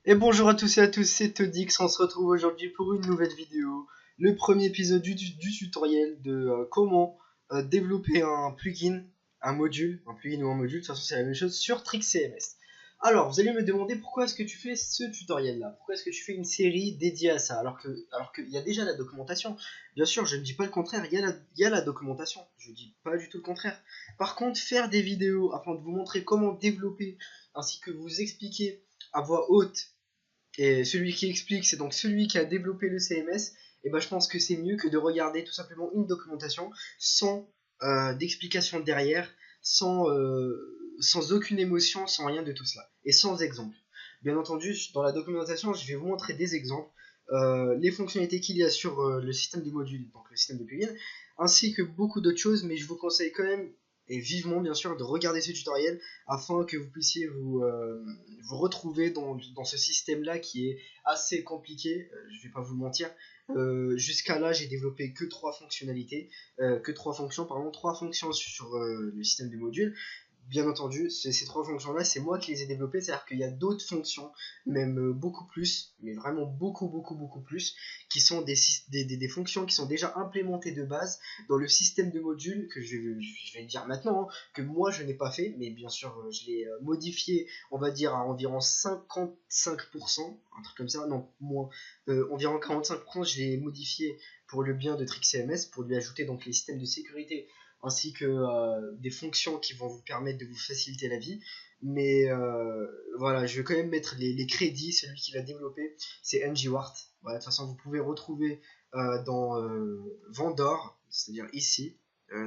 Et bonjour à tous et à tous, c'est Todix, on se retrouve aujourd'hui pour une nouvelle vidéo. Le premier épisode du tutoriel de comment développer un plugin, un plugin ou un module, de toute façon c'est la même chose, sur Trix CMS. Alors, vous allez me demander pourquoi est-ce que tu fais ce tutoriel-là? Pourquoi est-ce que tu fais une série dédiée à ça? Alors qu'il y a déjà la documentation. Bien sûr, je ne dis pas le contraire, il y a la documentation. Je ne dis pas du tout le contraire. Par contre, faire des vidéos afin de vous montrer comment développer, ainsi que vous expliquer à voix haute, et celui qui explique, c'est donc celui qui a développé le CMS, et ben je pense que c'est mieux que de regarder tout simplement une documentation sans d'explication derrière, sans aucune émotion, sans rien de tout cela, et sans exemple. Bien entendu, dans la documentation, je vais vous montrer des exemples, les fonctionnalités qu'il y a sur le système de modules, donc le système de plugins, ainsi que beaucoup d'autres choses, mais je vous conseille quand même, et vivement bien sûr, de regarder ce tutoriel afin que vous puissiez vous retrouver dans ce système-là qui est assez compliqué, je vais pas vous mentir. Jusqu'à là, j'ai développé que trois fonctionnalités, que trois fonctions, pardon, trois fonctions sur le système de modules. Bien entendu, ces trois fonctions-là, c'est moi qui les ai développées, c'est-à-dire qu'il y a d'autres fonctions, même beaucoup plus, mais vraiment beaucoup plus, qui sont des fonctions qui sont déjà implémentées de base dans le système de modules, que je vais dire maintenant, hein, que moi je n'ai pas fait, mais bien sûr je l'ai modifié, on va dire à environ 55%, un truc comme ça, non, moins, environ 45%, je l'ai modifié pour le bien de TrickCMS, pour lui ajouter donc les systèmes de sécurité ainsi que des fonctions qui vont vous permettre de vous faciliter la vie. Mais voilà, je vais quand même mettre les crédits. Celui qui l'a développé, c'est NGWart. Voilà, de toute façon, vous pouvez retrouver dans Vendor, c'est-à-dire ici.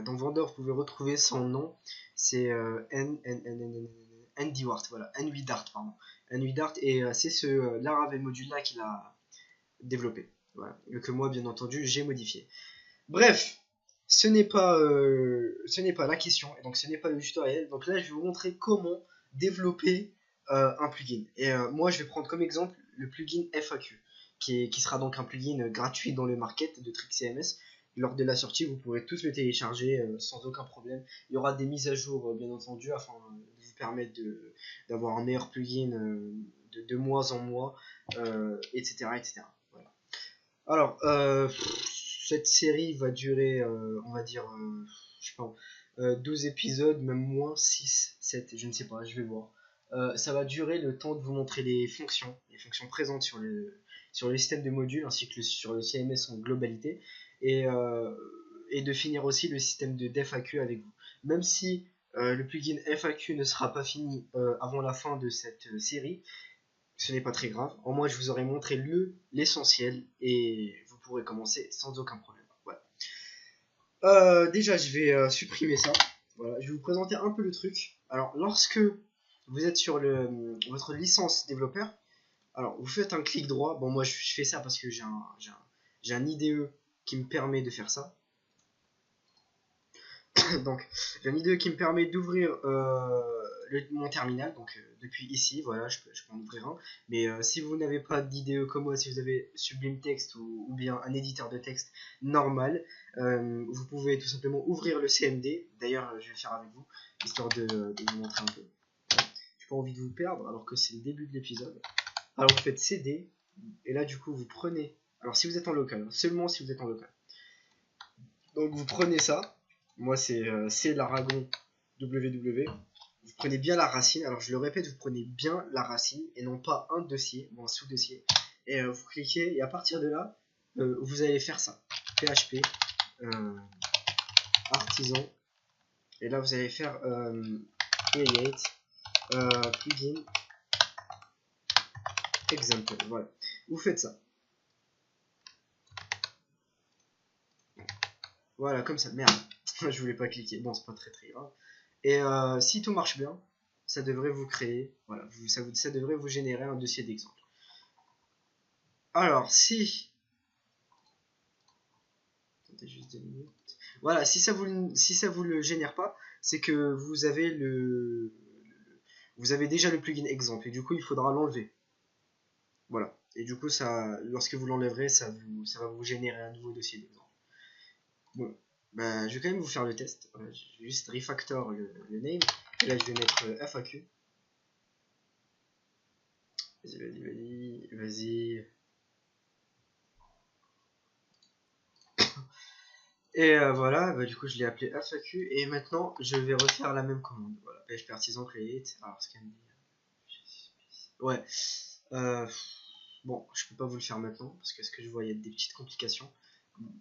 Dans Vendor, vous pouvez retrouver son nom. C'est NDWart, voilà, NWDart, pardon. NWDart, et c'est ce Laravel module-là qu'il a développé. Voilà, que moi, bien entendu, j'ai modifié. Bref, ce n'est pas la question, et donc ce n'est pas le tutoriel. Donc là, je vais vous montrer comment développer un plugin. Et moi, je vais prendre comme exemple le plugin FAQ, qui sera donc un plugin gratuit dans le market de TrickCMS. Lors de la sortie, vous pourrez tous le télécharger sans aucun problème. Il y aura des mises à jour, bien entendu, afin de vous permettre d'avoir un meilleur plugin de mois en mois, etc., etc. Voilà. Alors, cette série va durer, on va dire, je sais pas, 12 épisodes, même moins, 6, 7, je ne sais pas, je vais voir. Ça va durer le temps de vous montrer les fonctions présentes sur le système de modules, ainsi que sur le CMS en globalité, et, euh, et de finir aussi le système de DefAQ avec vous. Même si le plugin FAQ ne sera pas fini avant la fin de cette série, ce n'est pas très grave. Au moins, je vous aurai montré l'essentiel et vous pourrez commencer sans aucun problème. Voilà. Déjà, je vais supprimer ça. Voilà, je vais vous présenter un peu le truc. Alors, lorsque vous êtes sur votre licence développeur, alors vous faites un clic droit. Bon, moi, je fais ça parce que j'ai un IDE qui me permet de faire ça. Donc, j'ai un IDE qui me permet d'ouvrir mon terminal. Donc, depuis ici, voilà, je peux en ouvrir un. Mais si vous n'avez pas d'IDE comme moi, si vous avez Sublime Text ou bien un éditeur de texte normal, vous pouvez tout simplement ouvrir le CMD. D'ailleurs, je vais le faire avec vous, histoire de vous montrer un peu. J'ai pas envie de vous perdre alors que c'est le début de l'épisode. Alors, vous faites CD, et là, du coup, vous prenez. Alors, si vous êtes en local, seulement si vous êtes en local. Donc, vous prenez ça. Moi, c'est l'Aragon WW. Vous prenez bien la racine. Alors, je le répète, vous prenez bien la racine et non pas un dossier, bon, un sous-dossier. Et vous cliquez, et à partir de là, vous allez faire ça. PHP, artisan. Et là, vous allez faire create plugin example. Voilà. Vous faites ça. Voilà, comme ça. Merde. Je voulais pas cliquer. Bon, c'est pas très grave. Et si tout marche bien, ça devrait vous créer, voilà, ça devrait vous générer un dossier d'exemple. Alors, si, attendez juste 2 minutes. Voilà, si ça vous le génère pas, c'est que vous avez déjà le plugin exemple et du coup il faudra l'enlever. Voilà. Et du coup ça, lorsque vous l'enlèverez, ça va vous générer un nouveau dossier d'exemple. Bon, bah, je vais quand même vous faire le test. Voilà, je vais juste refactor le name. Et là je vais mettre FAQ. Vas-y. Et voilà, bah, du coup je l'ai appelé FAQ et maintenant je vais refaire la même commande. Voilà, PHP Artisan create. Alors scan. Ouais. Euh, bon, je peux pas vous le faire maintenant parce que ce que je vois, il y a des petites complications. Bon,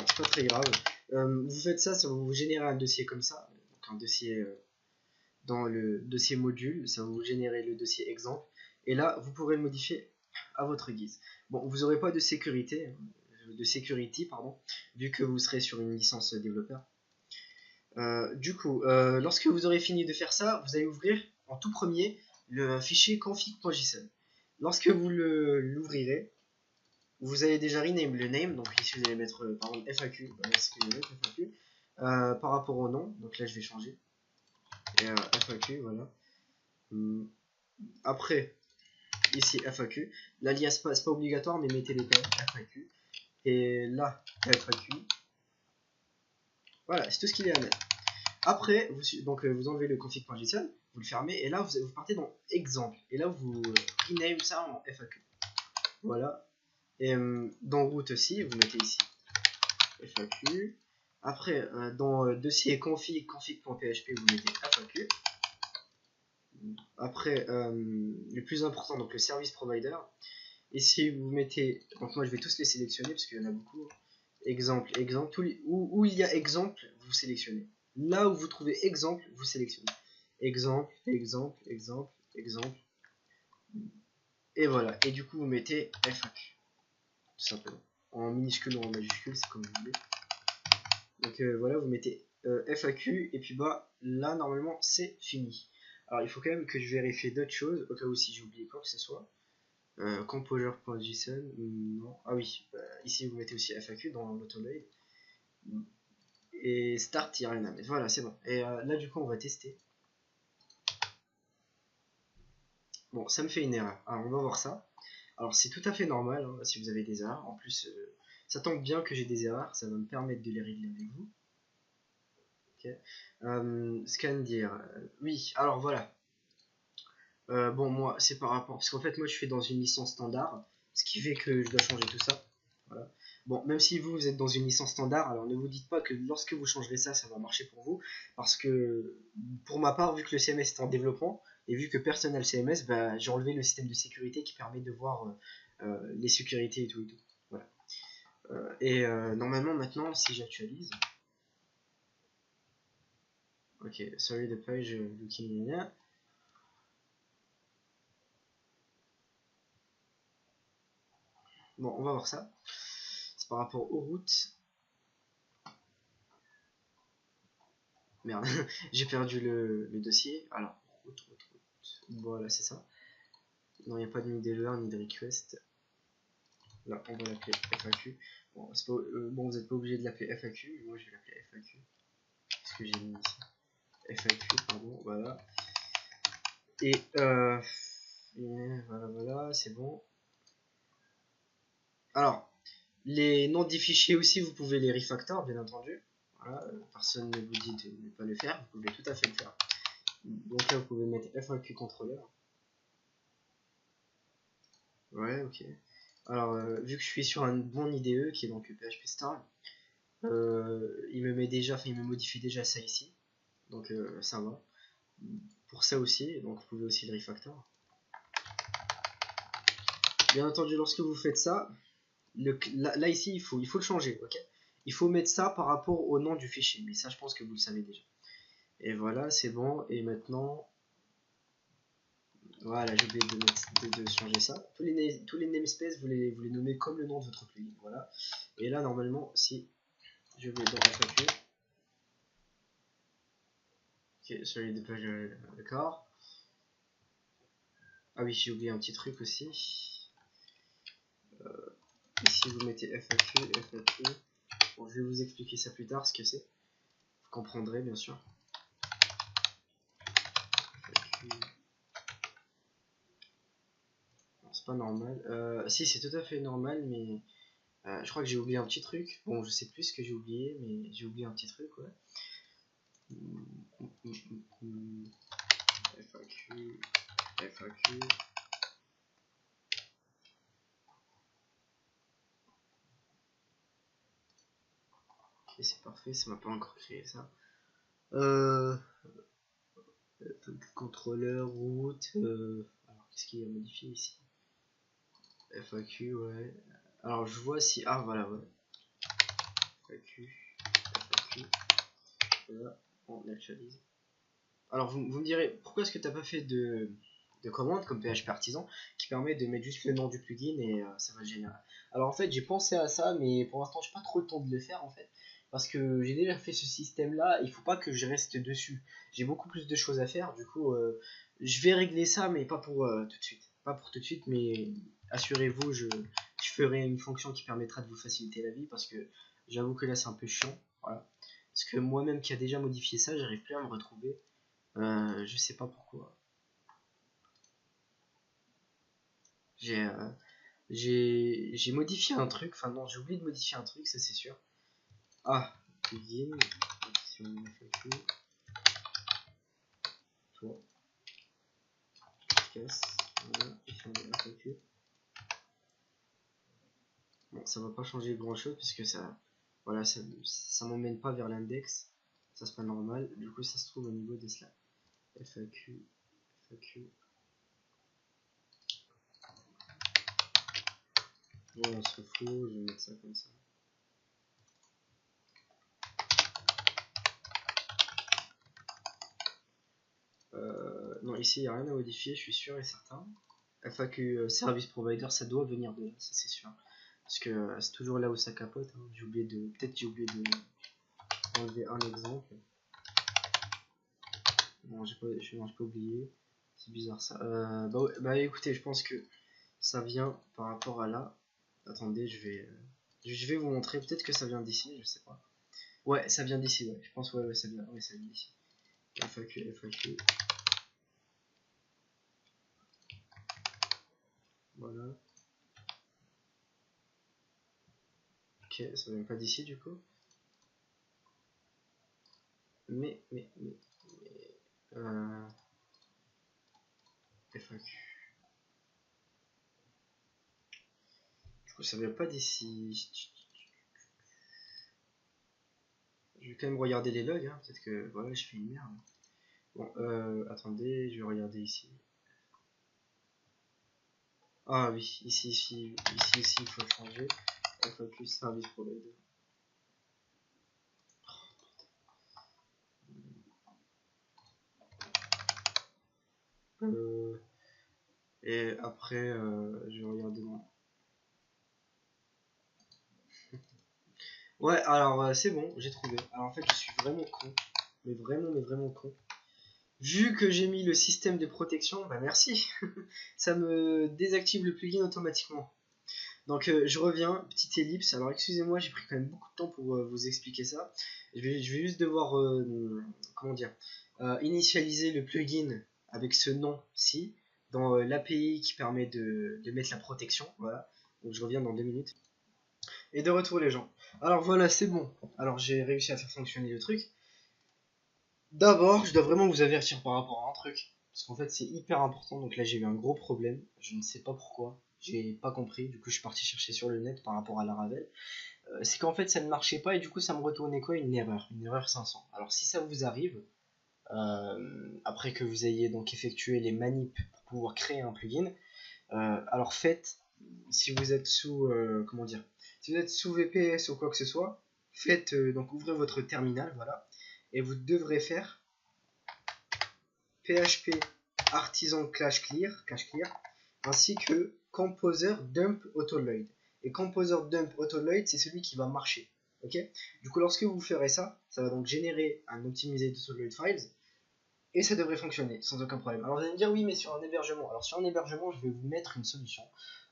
c'est pas très grave. Vous faites ça, ça va vous générer un dossier comme ça, donc un dossier dans le dossier module, ça va vous générer le dossier exemple. Et là, vous pourrez le modifier à votre guise. Bon, vous n'aurez pas de sécurité, pardon, vu que vous serez sur une licence développeur. Du coup, lorsque vous aurez fini de faire ça, vous allez ouvrir en tout premier le fichier config.json. Lorsque vous l'ouvrirez, vous allez déjà rename le name, donc ici vous allez mettre par exemple FAQ, FAQ par rapport au nom, donc là je vais changer. Et FAQ, voilà. Après, ici FAQ, l'alias c'est pas obligatoire, mais mettez les tags FAQ. Et là, FAQ. Voilà, c'est tout ce qu'il y a à mettre. Après, vous enlevez le config.json, vous le fermez, et là vous partez dans exemple. Et là vous rename ça en FAQ. Voilà. Et dans route aussi, vous mettez ici FAQ. Après, dans dossier config.php, vous mettez FAQ. Après, le plus important, donc le service provider. Ici, vous mettez, donc moi je vais tous les sélectionner parce qu'il y en a beaucoup. Exemple, où il y a exemple, vous sélectionnez. Là où vous trouvez exemple, vous sélectionnez. Exemple. Et voilà. Et du coup, vous mettez FAQ. Tout simplement. En minuscule ou en majuscule, c'est comme vous voulez. Donc voilà, vous mettez FAQ. Et puis bah, là, normalement, c'est fini. Alors, il faut quand même que je vérifie d'autres choses, au cas où si j'ai oublié quoi que ce soit. Composer.json, non. Ah oui, ici vous mettez aussi FAQ dans l'autoload. Et start, il n'y a rien à mettre. Voilà, c'est bon. Et là, du coup, on va tester. Bon, ça me fait une erreur. Alors, on va voir ça. Alors, c'est tout à fait normal hein, si vous avez des erreurs. En plus, ça tombe bien que j'ai des erreurs. Ça va me permettre de les régler avec vous. Ok. Scan dire. Oui, alors voilà. Bon, moi, c'est par rapport. Parce qu'en fait, moi, je suis dans une licence standard. Ce qui fait que je dois changer tout ça. Voilà. Bon, même si vous êtes dans une licence standard, alors ne vous dites pas que lorsque vous changerez ça, ça va marcher pour vous. Parce que, pour ma part, vu que le CMS est en développement, et vu que personne n'a le CMS, bah, j'ai enlevé le système de sécurité qui permet de voir les sécurités et tout. Voilà. Normalement, maintenant, si j'actualise. Ok, sorry, the page looking here. Bon, on va voir ça. C'est par rapport aux routes. Merde, j'ai perdu le dossier. Alors, route. Voilà, c'est ça. Non, il n'y a pas de middleware ni de request. Là, on va l'appeler FAQ. Bon, vous n'êtes pas obligé de l'appeler FAQ. Moi, je vais l'appeler FAQ. Ce que j'ai mis ici. FAQ, pardon, voilà. Et voilà, c'est bon. Alors, les noms des fichiers aussi, vous pouvez les refactor, bien entendu. Voilà, personne ne vous dit de ne pas le faire, vous pouvez tout à fait le faire. Donc là, vous pouvez mettre FAQ controller. Ouais, ok. Alors, vu que je suis sur un bon IDE qui est donc PHP Star, il me modifie déjà ça ici. Donc ça va. Pour ça aussi, donc vous pouvez aussi le refactor. Bien entendu, lorsque vous faites ça, là ici, il faut le changer, ok. Il faut mettre ça par rapport au nom du fichier, mais ça je pense que vous le savez déjà. Et voilà, c'est bon. Et maintenant, voilà, j'ai oublié de changer ça. Tous les namespaces, vous les nommez comme le nom de votre plugin, voilà. Et là, normalement, si je vais dans FAQ, ok, celui de page, d'accord. Ah oui, j'ai oublié un petit truc aussi. Ici, vous mettez FAQ. Bon, je vais vous expliquer ça plus tard, ce que c'est. Vous comprendrez, bien sûr. FAQ. C'est pas normal. Si, c'est tout à fait normal, mais je crois que j'ai oublié un petit truc. Bon, je sais plus ce que j'ai oublié, mais j'ai oublié un petit truc, ouais. FAQ. c'est parfait, ça m'a pas encore créé ça. Contrôleur, route. Alors, qu'est-ce qu'il y a modifié ici? FAQ, ouais. Alors, je vois si. Ah, voilà, ouais. FAQ. Voilà, on actualise. Alors, vous me direz, pourquoi est-ce que tu n'as pas fait de commande comme PHP Artisan qui permet de mettre juste le nom du plugin et ça va le générer. Alors, en fait, j'ai pensé à ça, mais pour l'instant, j'ai pas trop le temps de le faire en fait. Parce que j'ai déjà fait ce système là, il faut pas que je reste dessus. J'ai beaucoup plus de choses à faire, du coup, je vais régler ça, mais pas pour tout de suite. Pas pour tout de suite, mais assurez-vous, je ferai une fonction qui permettra de vous faciliter la vie parce que j'avoue que là, c'est un peu chiant. Voilà. Parce que moi-même qui a déjà modifié ça, j'arrive plus à me retrouver. Je sais pas pourquoi. J'ai modifié un truc. Enfin non, j'ai oublié de modifier un truc, ça c'est sûr. Ah, plugin. Si on FAQ. Toi. Casse. Voilà. Et si on FAQ. Bon, ça va pas changer grand chose puisque ça. Voilà, ça m'emmène pas vers l'index. Ça c'est pas normal. Du coup, ça se trouve au niveau des slabs. FAQ. FAQ. Voilà, on se fout. Je vais mettre ça comme ça. Non, ici il n'y a rien à modifier, je suis sûr et certain. FAQ Service Provider, ça doit venir de là, ça c'est sûr. Parce que c'est toujours là où ça capote. Hein. J'ai oublié de. Peut-être j'ai oublié de enlever un exemple. Non, j'ai pas oublié. C'est bizarre ça. Bah écoutez, je pense que ça vient par rapport à là. Attendez, je vais vous montrer. Peut-être que ça vient d'ici, je sais pas. Ouais, ça vient d'ici, ouais. Je pense, ouais, ça vient d'ici. FAQ, FAQ. Voilà. Ok, ça vient pas d'ici du coup. Mais FAQ. Du coup, ça vient pas d'ici. Je vais quand même regarder les logs. Hein. Peut-être que voilà, je fais une merde. Bon, attendez, je vais regarder ici. Ah oui, ici, il faut changer. Focus Service Provider. Et après, je vais regarder mon. Ouais, alors c'est bon, j'ai trouvé. Alors en fait, je suis vraiment con. Mais vraiment con. Vu que j'ai mis le système de protection, bah merci. Ça me désactive le plugin automatiquement. Donc je reviens, petite ellipse. Alors excusez-moi, j'ai pris quand même beaucoup de temps pour vous expliquer ça. Je vais juste devoir, comment dire, initialiser le plugin avec ce nom-ci dans l'API qui permet de mettre la protection. Voilà. Donc je reviens dans 2 minutes. Et de retour les gens. Alors voilà, c'est bon. Alors j'ai réussi à faire fonctionner le truc. D'abord, je dois vraiment vous avertir par rapport à un truc. Parce qu'en fait, c'est hyper important. Donc là, j'ai eu un gros problème. Je ne sais pas pourquoi. J'ai pas compris. Du coup, je suis parti chercher sur le net par rapport à Laravel. C'est qu'en fait, ça ne marchait pas et du coup, ça me retournait quoi? Une erreur 500. Alors, si ça vous arrive, après que vous ayez donc effectué les manips pour pouvoir créer un plugin, alors faites, si vous êtes sous, comment dire, si vous êtes sous VPS ou quoi que ce soit, faites, donc ouvrez votre terminal, voilà, et vous devrez faire PHP artisan cache clear, ainsi que composer dump autoload. Et composer dump autoload, c'est celui qui va marcher. Ok. Du coup, lorsque vous ferez ça, ça va donc générer un optimisé autoload files et ça devrait fonctionner sans aucun problème. Alors vous allez me dire oui, mais sur un hébergement. Alors sur un hébergement, je vais vous mettre une solution,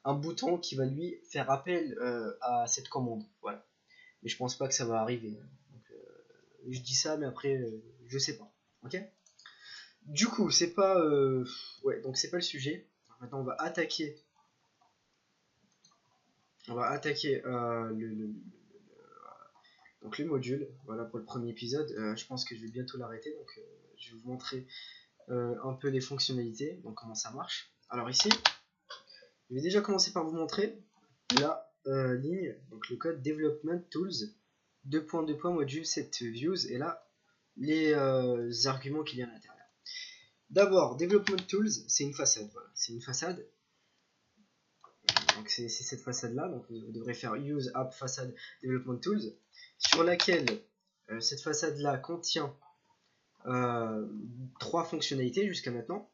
un bouton qui va lui faire appel à cette commande. Voilà. Mais je pense pas que ça va arriver. Donc, je dis ça, mais après, je sais pas. Ok. Du coup, c'est pas, ouais, donc c'est pas le sujet. Maintenant, on va attaquer. Donc le module. Voilà pour le premier épisode. Je pense que je vais bientôt l'arrêter, donc je vais vous montrer un peu les fonctionnalités, donc comment ça marche. Alors ici, je vais déjà commencer par vous montrer la ligne, donc le code Development Tools. 2 points module set views, et là les arguments qu'il y a à l'intérieur. D'abord, development tools, c'est une façade, voilà, c'est une façade. Donc c'est cette façade là, donc vous devrez faire use app façade development tools, sur laquelle cette façade là contient 3 fonctionnalités jusqu'à maintenant.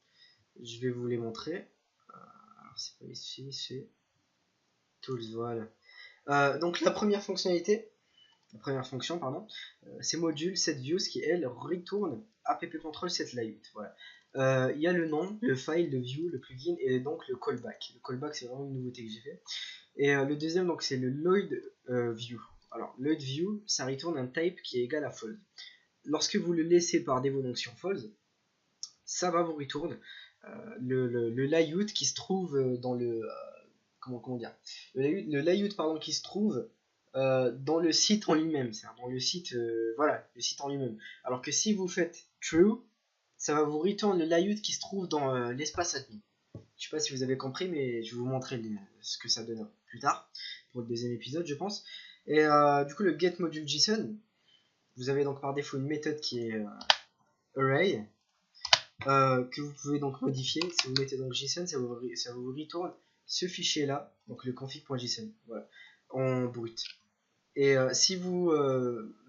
Je vais vous les montrer. Alors c'est pas ici, c'est tools, voilà. Donc la première fonctionnalité, la première fonction, pardon, c'est module set views qui elle retourne app control set layout. Voilà. Il y a le nom, le file, le view, le plugin et donc le callback. Le callback c'est vraiment une nouveauté que j'ai fait. Et le deuxième donc c'est le load view. Alors load view ça retourne un type qui est égal à false. Lorsque vous le laissez par défaut donc sur false, ça va vous retourner le layout qui se trouve dans le comment dire, le layout pardon qui se trouve dans le site en lui-même, c'est-à-dire dans le site voilà, le site en lui-même. Alors que si vous faites true, ça va vous retourner le layout qui se trouve dans l'espace admin. Je sais pas si vous avez compris, mais je vais vous montrer ce que ça donne plus tard pour le deuxième épisode, je pense. Et du coup, le get module JSON, vous avez donc par défaut une méthode qui est array que vous pouvez donc modifier. Si vous mettez donc JSON, ça vous retourne ce fichier là, donc le config.json, voilà, en brut. Et si vous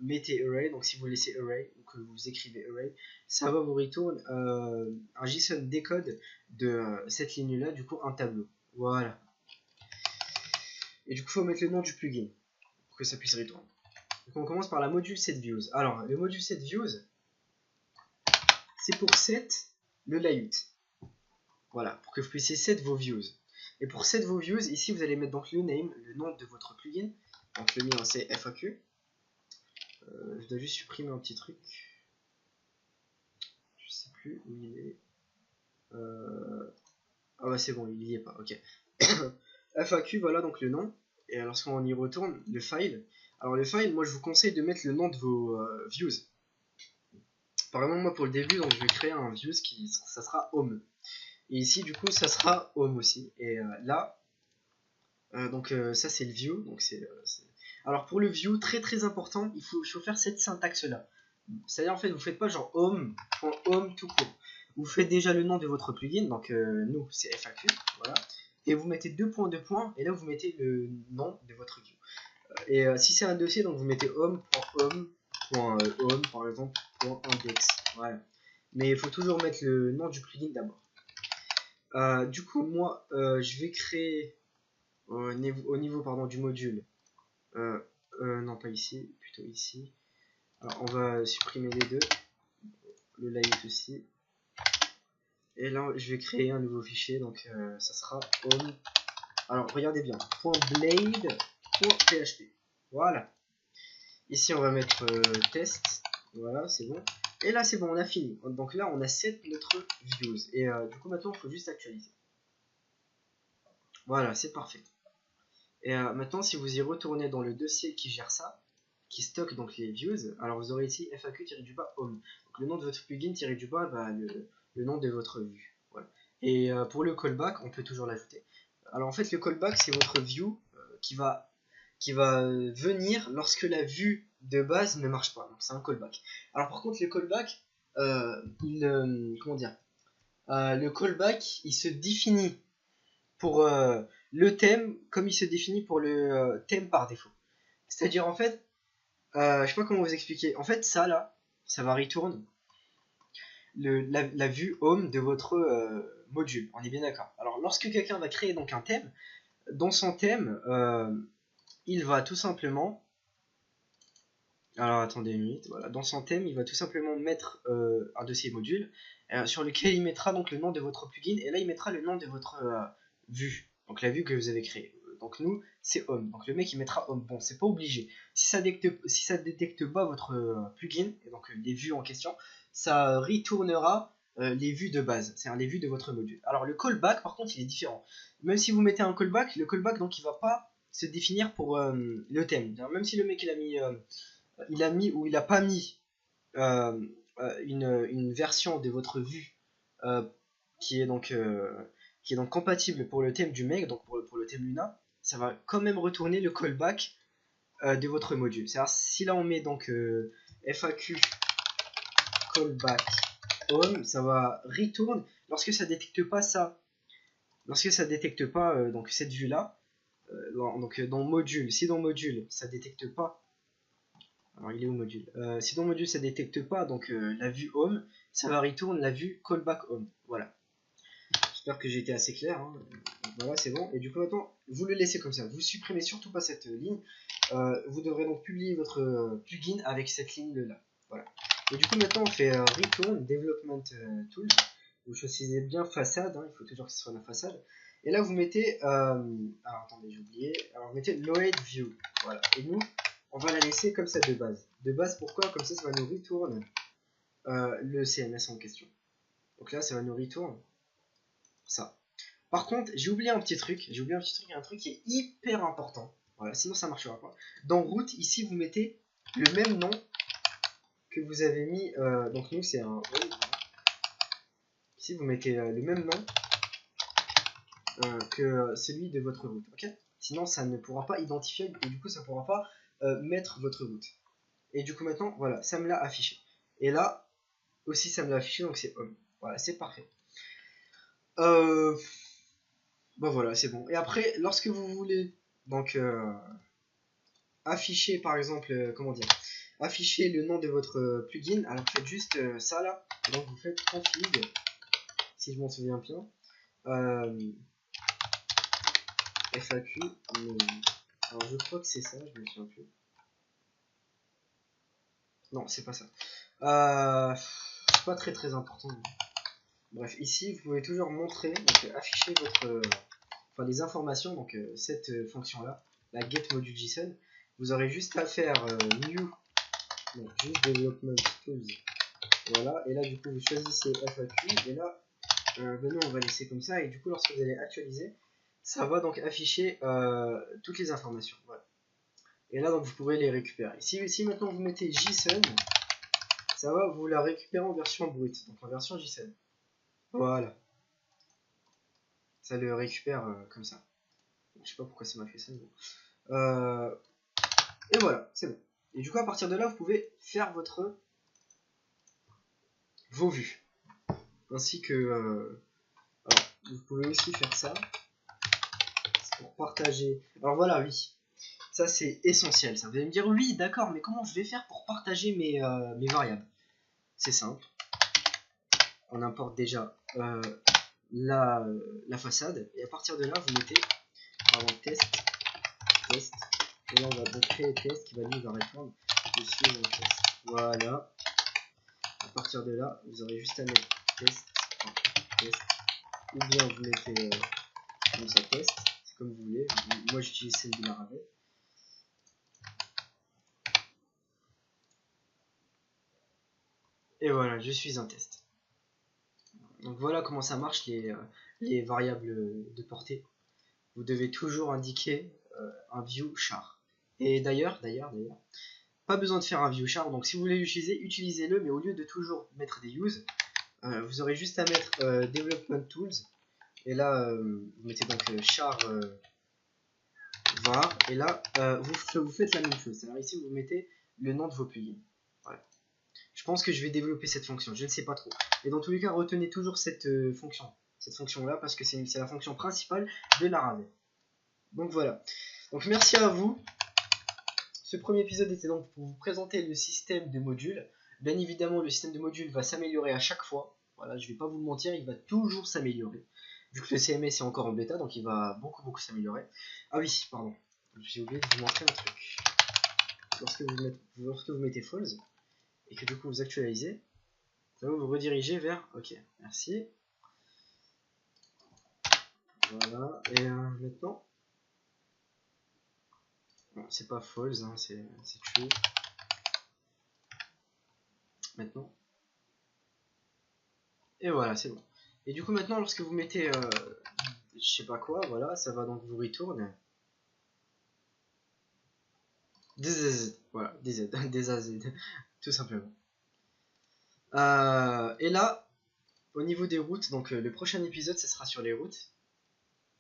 mettez array, donc si vous laissez array ou que vous écrivez array, ça va vous retourner un JSON décode de cette ligne là, du coup un tableau, voilà. Et du coup il faut mettre le nom du plugin pour que ça puisse retourner. Donc on commence par la module set views. Alors le module set views, c'est pour set le layout, voilà, pour que vous puissiez set vos views. Et pour set vos views, ici vous allez mettre donc le name, le nom de votre plugin. Donc le mien c'est FAQ. Je dois juste supprimer un petit truc. Je sais plus où il est. Ah bah c'est bon, il y est pas, ok. FAQ, voilà donc le nom. Et lorsqu'on y retourne, le file. Alors le file, moi je vous conseille de mettre le nom de vos views. Par exemple, moi pour le début, donc je vais créer un views qui ça sera home. Et ici du coup ça sera home aussi. Et là, donc ça c'est le view. Donc alors pour le view, très très important, il faut faire cette syntaxe là. C'est-à-dire en fait vous faites pas genre home tout court. Vous faites déjà le nom de votre plugin, donc nous c'est FAQ, voilà. Et vous mettez 2 points, et là vous mettez le nom de votre view. Et si c'est un dossier, donc vous mettez home.home par exemple .index, voilà. Mais il faut toujours mettre le nom du plugin d'abord. Du coup moi je vais créer au niveau pardon, du module, non pas ici, plutôt ici. Alors on va supprimer les deux, le layout aussi. Et là je vais créer un nouveau fichier, donc ça sera home. Alors regardez bien, .blade.php. Voilà. Ici on va mettre test. Voilà, c'est bon. Et là c'est bon, on a fini. Donc là on a set notre views. Et du coup maintenant il faut juste actualiser. Voilà, c'est parfait. Et maintenant si vous y retournez dans le dossier qui gère ça, qui stocke donc les views, alors vous aurez ici FAQ-home. Donc le nom de votre plugin bah, le nom de votre vue. Voilà. Et pour le callback, on peut toujours l'ajouter. Alors en fait le callback c'est votre view qui va venir lorsque la vue de base ne marche pas. Donc c'est un callback. Alors par contre le callback, comment dire, le callback il se définit pour le thème comme il se définit pour le thème par défaut. C'est-à-dire en fait, je sais pas comment vous expliquer. En fait, ça là, ça va retourne la vue home de votre module. On est bien d'accord. Alors, lorsque quelqu'un va créer donc un thème, dans son thème, il va tout simplement. Alors, attendez une minute. Voilà, dans son thème, il va tout simplement mettre un dossier module sur lequel il mettra donc le nom de votre plugin. Et là, il mettra le nom de votre vue. Donc, la vue que vous avez créée. Donc nous c'est home, donc le mec il mettra home. Bon, c'est pas obligé, si ça détecte pas votre plugin et donc les vues en question, ça retournera les vues de base, c'est-à-dire les vues de votre module. Alors le callback par contre il est différent. Même si vous mettez un callback, le callback donc il va pas se définir pour le thème. Même si le mec il a mis ou il a pas mis une version de votre vue qui est donc compatible pour le thème du mec, donc pour le thème Luna, ça va quand même retourner le callback de votre module. C'est-à-dire si là on met donc FAQ callback home, ça va return lorsque ça détecte pas ça. Lorsque ça détecte pas donc cette vue là, donc dans module, si dans module ça détecte pas, alors il est où module, si dans module ça détecte pas donc la vue home, ça va return la vue callback home. Voilà. J'espère que j'ai été assez clair. Hein. Voilà, c'est bon. Et du coup maintenant, vous le laissez comme ça. Vous supprimez surtout pas cette ligne. Vous devrez donc publier votre plugin avec cette ligne là. Voilà. Et du coup maintenant on fait return development tools. Vous choisissez bien façade, hein, il faut toujours que ce soit la façade. Et là vous mettez, alors attendez j'ai oublié, alors vous mettez load view, voilà. Et nous on va la laisser comme ça de base. De base pourquoi? Comme ça va nous retourne le CMS en question. Donc là ça va nous retourne ça. Par contre j'ai oublié un petit truc, un truc qui est hyper important. Voilà, sinon ça marchera pas. Dans route ici vous mettez le même nom que vous avez mis, donc nous c'est un ici vous mettez le même nom que celui de votre route, ok? Sinon ça ne pourra pas identifier et du coup ça ne pourra pas mettre votre route. Et du coup maintenant voilà, ça me l'a affiché. Et là aussi ça me l'a affiché, donc c'est home. Voilà, c'est parfait. Bah voilà, c'est bon. Et après, lorsque vous voulez donc afficher par exemple, comment dire, afficher le nom de votre plugin, alors faites juste ça là. Donc vous faites config, si je m'en souviens bien. FAQ, mais... alors je crois que c'est ça, je me souviens plus. Non, c'est pas ça. C'est pas très important. Bref, ici vous pouvez toujours montrer, donc afficher votre, enfin les informations, donc cette fonction là, la get module JSON. Vous aurez juste à faire new, donc juste development tools. Voilà, et là du coup vous choisissez FAQ, et là maintenant on va laisser comme ça, et du coup lorsque vous allez actualiser, ça va donc afficher toutes les informations. Voilà. Et là donc vous pourrez les récupérer. Si maintenant vous mettez JSON, ça va vous la récupérer en version brute, donc en version JSON. Voilà. Ça le récupère comme ça. Je sais pas pourquoi ça m'a fait ça. Mais... et voilà, c'est bon. Et du coup à partir de là vous pouvez faire vos vues. Ainsi que... alors, vous pouvez aussi faire ça. Pour partager. Alors voilà, oui. Ça c'est essentiel. Ça. Vous allez me dire oui, d'accord, mais comment je vais faire pour partager mes variables? C'est simple. On importe déjà la façade et à partir de là vous mettez test. Et là on va donc créer test qui va lui va répondre je suis en test. Voilà. À partir de là vous aurez juste à mettre test ou bien vous mettez comme ça test, c'est comme vous voulez. Moi j'utilise celle de Laravel. Et voilà, je suis un test. Donc voilà comment ça marche les variables de portée. Vous devez toujours indiquer un view char. Et d'ailleurs, pas besoin de faire un view char. Donc si vous voulez l'utiliser, utilisez-le, mais au lieu de toujours mettre des use, vous aurez juste à mettre development tools. Et là, vous mettez donc char var. Et là, vous faites la même chose. C'est-à-dire ici, vous mettez le nom de vos plugins. Voilà. Je pense que je vais développer cette fonction, je ne sais pas trop. Et dans tous les cas, retenez toujours cette fonction là, parce que c'est la fonction principale de Laravel. Donc voilà. Donc merci à vous. Ce premier épisode était donc pour vous présenter le système de modules. Bien évidemment, le système de modules va s'améliorer à chaque fois. Voilà, je ne vais pas vous le mentir, il va toujours s'améliorer. Vu que le CMS est encore en bêta, donc il va beaucoup s'améliorer. Ah oui, pardon. J'ai oublié de vous montrer un truc. Lorsque vous mettez false, et que du coup vous actualisez, ça va vous rediriger vers ok, merci. Voilà, et maintenant, bon, c'est pas false, hein, c'est true. Maintenant, et voilà, c'est bon. Et du coup, maintenant, lorsque vous mettez je sais pas quoi, voilà, ça va donc vous retourner des AZ, voilà, des AZ, tout simplement. Et là, au niveau des routes, donc le prochain épisode, ce sera sur les routes.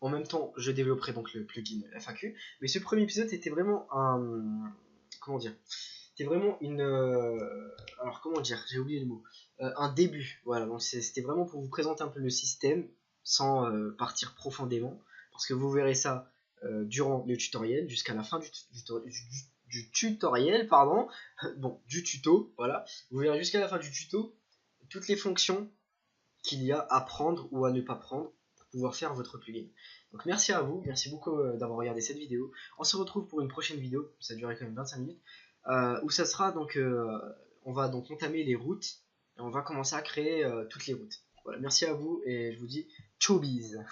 En même temps, je développerai donc le plugin FAQ. Mais ce premier épisode était vraiment un... Comment dire? C'était vraiment une... alors comment dire? J'ai oublié le mot. Un début. Voilà, donc c'était vraiment pour vous présenter un peu le système sans partir profondément. Parce que vous verrez ça durant le tutoriel, jusqu'à la fin du tutoriel, pardon. Bon, du tuto, voilà. Vous verrez jusqu'à la fin du tuto toutes les fonctions qu'il y a à prendre ou à ne pas prendre pour pouvoir faire votre plugin. Donc merci à vous, merci beaucoup d'avoir regardé cette vidéo. On se retrouve pour une prochaine vidéo, ça durait quand même 25 minutes, où ça sera donc, on va donc entamer les routes et on va commencer à créer toutes les routes. Voilà, merci à vous et je vous dis ciao bise.